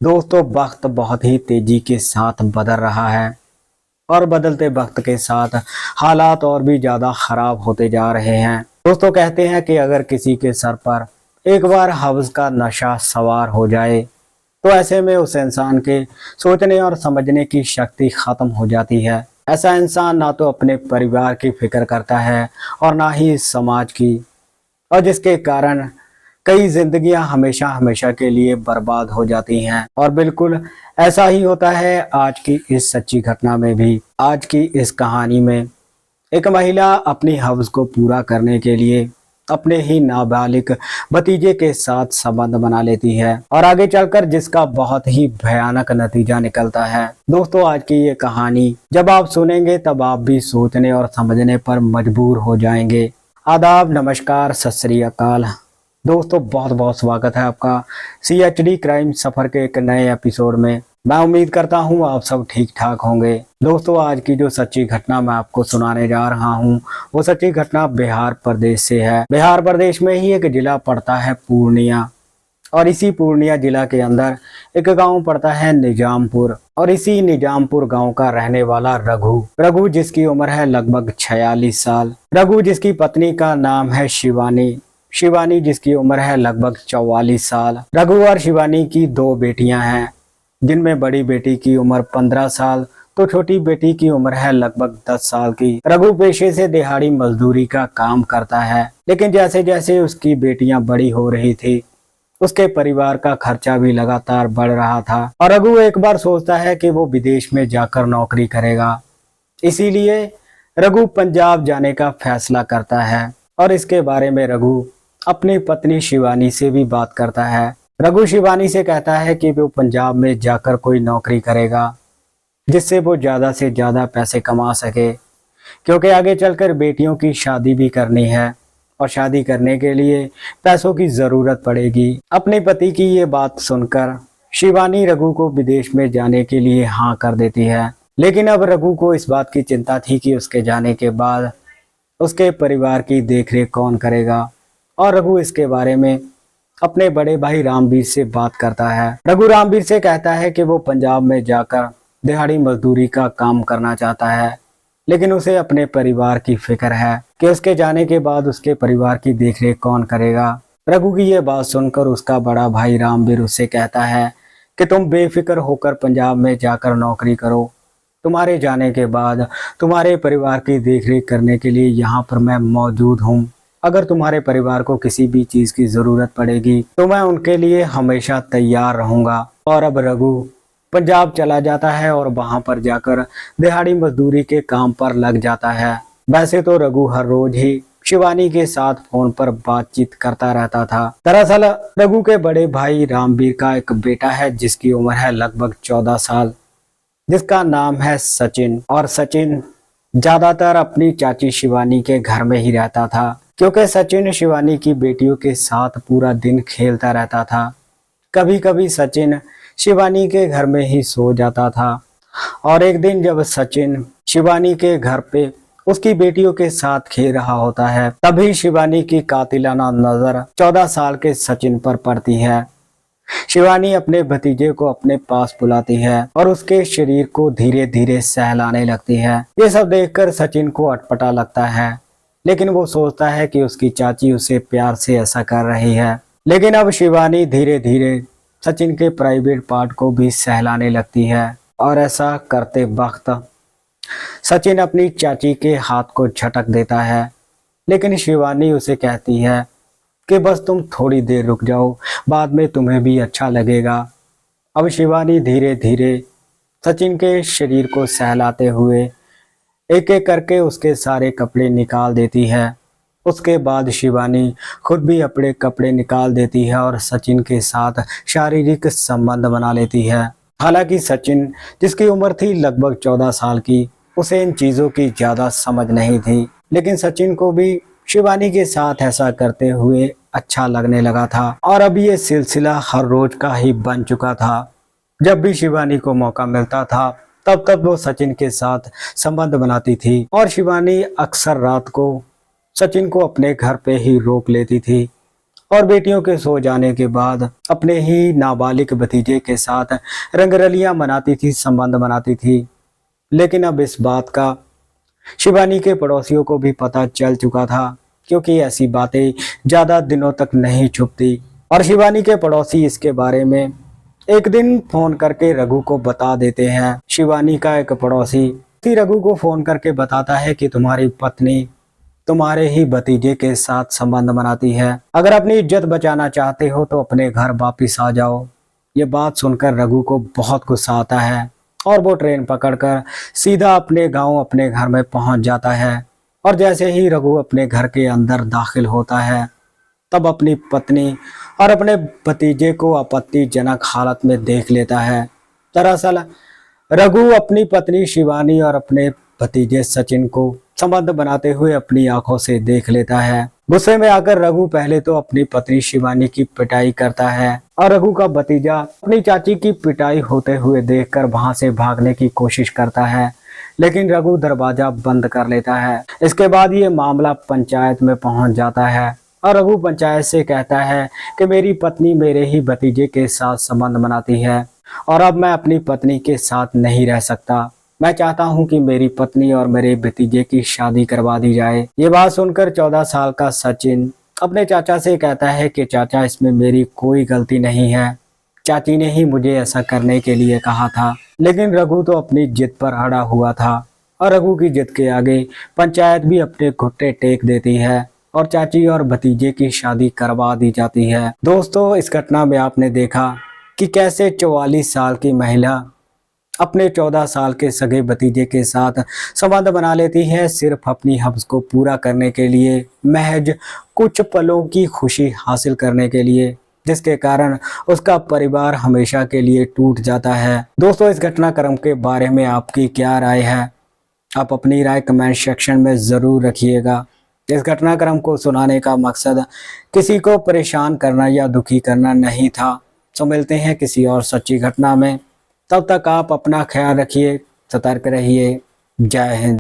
दोस्तों, वक्त बहुत ही तेजी के साथ बदल रहा है और बदलते वक्त के साथ हालात और भी ज़्यादा खराब होते जा रहे हैं। दोस्तों, कहते हैं कि अगर किसी के सर पर एक बार हवस का नशा सवार हो जाए तो ऐसे में उस इंसान के सोचने और समझने की शक्ति खत्म हो जाती है। ऐसा इंसान ना तो अपने परिवार की फिक्र करता है और ना ही समाज की, और जिसके कारण कई जिंदगियां हमेशा हमेशा के लिए बर्बाद हो जाती हैं। और बिल्कुल ऐसा ही होता है आज की इस सच्ची घटना में भी। आज की इस कहानी में एक महिला अपनी हवस को पूरा करने के लिए अपने ही नाबालिग भतीजे के साथ संबंध बना लेती है और आगे चलकर जिसका बहुत ही भयानक नतीजा निकलता है। दोस्तों, आज की ये कहानी जब आप सुनेंगे तब आप भी सोचने और समझने पर मजबूर हो जाएंगे। आदाब, नमस्कार, सत श्री अकाल। दोस्तों, बहुत बहुत स्वागत है आपका CHD क्राइम सफर के एक नए एपिसोड में। मैं उम्मीद करता हूं आप सब ठीक ठाक होंगे। दोस्तों, आज की जो सच्ची घटना मैं आपको सुनाने जा रहा हूं वो सच्ची घटना बिहार प्रदेश से है। बिहार प्रदेश में ही एक जिला पड़ता है पूर्णिया, और इसी पूर्णिया जिला के अंदर एक गांव पड़ता है निजामपुर, और इसी निजामपुर गांव का रहने वाला रघु जिसकी उम्र है लगभग 46 साल। रघु जिसकी पत्नी का नाम है शिवानी जिसकी उम्र है लगभग 44 साल। रघु और शिवानी की दो बेटियां हैं, जिनमें बड़ी बेटी की उम्र 15 साल तो छोटी बेटी की उम्र है लगभग 10 साल की। रघु पेशे से दिहाड़ी मजदूरी का काम करता है, लेकिन जैसे जैसे उसकी बेटियां बड़ी हो रही थी उसके परिवार का खर्चा भी लगातार बढ़ रहा था, और रघु एक बार सोचता है कि वो विदेश में जाकर नौकरी करेगा। इसीलिए रघु पंजाब जाने का फैसला करता है, और इसके बारे में रघु अपनी पत्नी शिवानी से भी बात करता है। रघु शिवानी से कहता है कि वो पंजाब में जाकर कोई नौकरी करेगा जिससे वो ज़्यादा से ज़्यादा पैसे कमा सके, क्योंकि आगे चलकर बेटियों की शादी भी करनी है और शादी करने के लिए पैसों की ज़रूरत पड़ेगी। अपने पति की ये बात सुनकर शिवानी रघु को विदेश में जाने के लिए हाँ कर देती है, लेकिन अब रघु को इस बात की चिंता थी कि उसके जाने के बाद उसके परिवार की देखरेख कौन करेगा, और रघु इसके बारे में अपने बड़े भाई रामवीर से बात करता है। रघु रामवीर से कहता है कि वो पंजाब में जाकर दिहाड़ी मजदूरी का काम करना चाहता है, लेकिन उसे अपने परिवार की फिक्र है कि उसके जाने के बाद उसके परिवार की देखरेख कौन करेगा। रघु की ये बात सुनकर उसका बड़ा भाई रामवीर उससे कहता है कि तुम बेफिक्र होकर पंजाब में जाकर नौकरी करो, तुम्हारे जाने के बाद तुम्हारे परिवार की देखरेख करने के लिए यहाँ पर मैं मौजूद हूँ। अगर तुम्हारे परिवार को किसी भी चीज़ की ज़रूरत पड़ेगी तो मैं उनके लिए हमेशा तैयार रहूँगा। और अब रघु पंजाब चला जाता है और वहाँ पर जाकर दिहाड़ी मजदूरी के काम पर लग जाता है। वैसे तो रघु हर रोज ही शिवानी के साथ फोन पर बातचीत करता रहता था। दरअसल रघु के बड़े भाई रामवीर का एक बेटा है जिसकी उम्र है लगभग 14 साल, जिसका नाम है सचिन। और सचिन ज़्यादातर अपनी चाची शिवानी के घर में ही रहता था, क्योंकि सचिन शिवानी की बेटियों के साथ पूरा दिन खेलता रहता था। कभी कभी सचिन शिवानी के घर में ही सो जाता था, और एक दिन जब सचिन शिवानी के घर पे उसकी बेटियों के साथ खेल रहा होता है, तभी शिवानी की कातिलाना नजर 14 साल के सचिन पर पड़ती है। शिवानी अपने भतीजे को अपने पास बुलाती है और उसके शरीर को धीरे धीरे सहलाने लगती है। ये सब देखकर सचिन को अटपटा लगता है, लेकिन वो सोचता है कि उसकी चाची उसे प्यार से ऐसा कर रही है। लेकिन अब शिवानी धीरे धीरे सचिन के प्राइवेट पार्ट को भी सहलाने लगती है, और ऐसा करते वक्त सचिन अपनी चाची के हाथ को झटक देता है, लेकिन शिवानी उसे कहती है कि बस तुम थोड़ी देर रुक जाओ, बाद में तुम्हें भी अच्छा लगेगा। अब शिवानी धीरे धीरे सचिन के शरीर को सहलाते हुए एक एक करके उसके सारे कपड़े निकाल देती है। उसके बाद शिवानी खुद भी अपने कपड़े निकाल देती है और सचिन के साथ शारीरिक संबंध बना लेती है। हालांकि सचिन, जिसकी उम्र थी लगभग 14 साल की, उसे इन चीज़ों की ज़्यादा समझ नहीं थी, लेकिन सचिन को भी शिवानी के साथ ऐसा करते हुए अच्छा लगने लगा था, और अब ये सिलसिला हर रोज का ही बन चुका था। जब भी शिवानी को मौका मिलता था तब तब वो सचिन के साथ संबंध बनाती थी, और शिवानी अक्सर रात को सचिन को अपने घर पे ही रोक लेती थी और बेटियों के सो जाने के बाद अपने ही नाबालिग भतीजे के साथ रंगरलियां मनाती थी, संबंध बनाती थी। लेकिन अब इस बात का शिवानी के पड़ोसियों को भी पता चल चुका था, क्योंकि ऐसी बातें ज्यादा दिनों तक नहीं छुपती। और शिवानी के पड़ोसी इसके बारे में एक दिन फोन करके रघु को बता देते हैं। शिवानी का एक पड़ोसी रघु को फोन करके बताता है कि तुम्हारी पत्नी तुम्हारे ही भतीजे के साथ संबंध बनाती है। अगर अपनी इज्जत बचाना चाहते हो तो अपने घर वापिस आ जाओ। ये बात सुनकर रघु को बहुत गुस्सा आता है और वो ट्रेन पकड़कर सीधा अपने गांव, अपने घर में पहुंच जाता है। और जैसे ही रघु अपने घर के अंदर दाखिल होता है, तब अपनी पत्नी और अपने भतीजे को आपत्तिजनक हालत में देख लेता है। दरअसल रघु अपनी पत्नी शिवानी और अपने भतीजे सचिन को संबंध बनाते हुए अपनी आंखों से देख लेता है। गुस्से में आकर रघु पहले तो अपनी पत्नी शिवानी की पिटाई करता है और रघु का भतीजा अपनी चाची की पिटाई होते हुए देखकर वहां से भागने की कोशिश करता है, लेकिन रघु दरवाजा बंद कर लेता है। इसके बाद ये मामला पंचायत में पहुंच जाता है और रघु पंचायत से कहता है कि मेरी पत्नी मेरे ही भतीजे के साथ संबंध बनाती है और अब मैं अपनी पत्नी के साथ नहीं रह सकता। मैं चाहता हूं कि मेरी पत्नी और मेरे भतीजे की शादी करवा दी जाए। ये बात सुनकर 14 साल का सचिन अपने चाचा से कहता है कि चाचा, इसमें मेरी कोई गलती नहीं है, चाची ने ही मुझे ऐसा करने के लिए कहा था। लेकिन रघु तो अपनी जिद पर अड़ा हुआ था और रघु की जिद के आगे पंचायत भी अपने घुट्टे टेक देती है और चाची और भतीजे की शादी करवा दी जाती है। दोस्तों, इस घटना में आपने देखा कि कैसे 44 साल की महिला अपने 14 साल के सगे भतीजे के साथ संबंध बना लेती है, सिर्फ अपनी हब्स को पूरा करने के लिए, महज कुछ पलों की खुशी हासिल करने के लिए, जिसके कारण उसका परिवार हमेशा के लिए टूट जाता है। दोस्तों, इस घटनाक्रम के बारे में आपकी क्या राय है? आप अपनी राय कमेंट सेक्शन में ज़रूर रखिएगा। इस घटनाक्रम को सुनाने का मकसद किसी को परेशान करना या दुखी करना नहीं था। तो मिलते हैं किसी और सच्ची घटना में। तब तक आप अपना ख्याल रखिए, सतर्क रहिए। जय हिंद।